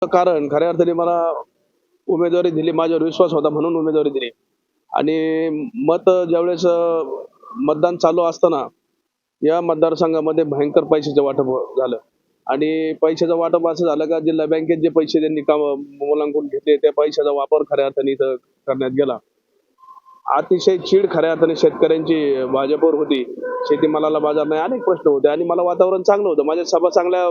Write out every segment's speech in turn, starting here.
कारण खऱ्या अर्थाने मला उमेदवारी दिली, माझ्यावर विश्वास होता म्हणून उमेदवारी दिली. आणि ज्यावेळेस मतदान चालू असताना या मतदारसंघामध्ये भयंकर पैशाचं वाटप झालं. आणि पैशाचं वाटप असं झालं का जिल्हा बँकेत जे पैसे त्यांनी मुलांकडून घेतले त्या पैशाचा वापर खऱ्या अर्थाने इथं करण्यात गेला. अतिशय चीड खऱ्या अर्थाने शेतकऱ्यांची भाजपवर होती. शेतीमालाला बाजार नाही, अनेक प्रश्न होते आणि मला वातावरण चांगलं होतं. माझ्या सभा चांगल्या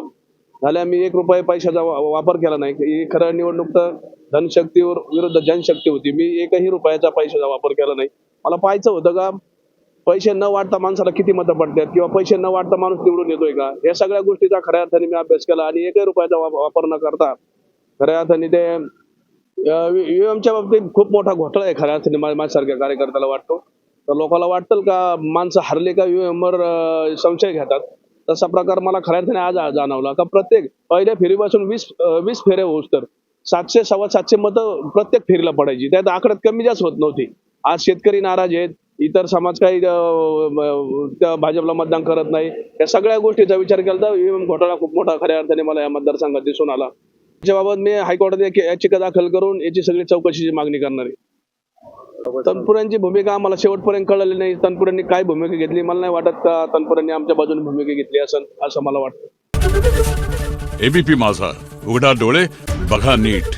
झाल्या. मी ₹1 पैशाचा वापर केला नाही. ही खरं निवडणूक तर धनशक्तीवर विरुद्ध जनशक्ती होती. मी एकही रुपयाचा पैशाचा वापर केला नाही. मला पाहायचं होतं का पैसे न वाटता माणसाला किती मतं पडतात किंवा पैसे न वाटता माणूस निवडून येतोय का, या सगळ्या गोष्टीचा खऱ्या अर्थाने मी अभ्यास केला आणि एकही रुपयाचा वापर न करता खऱ्या अर्थाने ते ईव्हीएमच्या बाबतीत खूप मोठा घोटाळा आहे खऱ्या अर्थाने माझ्यासारख्या कार्यकर्त्याला वाटतो. तर लोकांना वाटतं का माणसं हरले का ईव्हीएमवर संशय घेतात. तसा प्रकार मला खऱ्या अर्थाने आज जाणवला का प्रत्येक पहिल्या फेरीपासून 20 फेऱ्या होऊस तर 700 750 मतं प्रत्येक फेरीला पडायची. त्यात आकड्यात कमी जास्त होत नव्हती. आज शेतकरी नाराज आहेत, इतर समाज काही त्या भाजपला मतदान करत नाही. या सगळ्या गोष्टीचा विचार केला तर ईव्हीएम घोटाळा खूप मोठा खऱ्या अर्थाने मला या मतदारसंघात दिसून आला. याबाबत मी हायकोर्टात याचिका दाखल करून याची सगळी चौकशीची मागणी करणार आहे. तनपुरेंची भूमिका आम्हाला शेवटपर्यंत कळली नाही. तनपुरेंनी काय भूमिका घेतली मला नाही वाटत का तनपुरेंनी आमच्या बाजूने भूमिका घेतली असं मला वाटतं. एबीपी माझा, उघडा डोळे बघा नीट.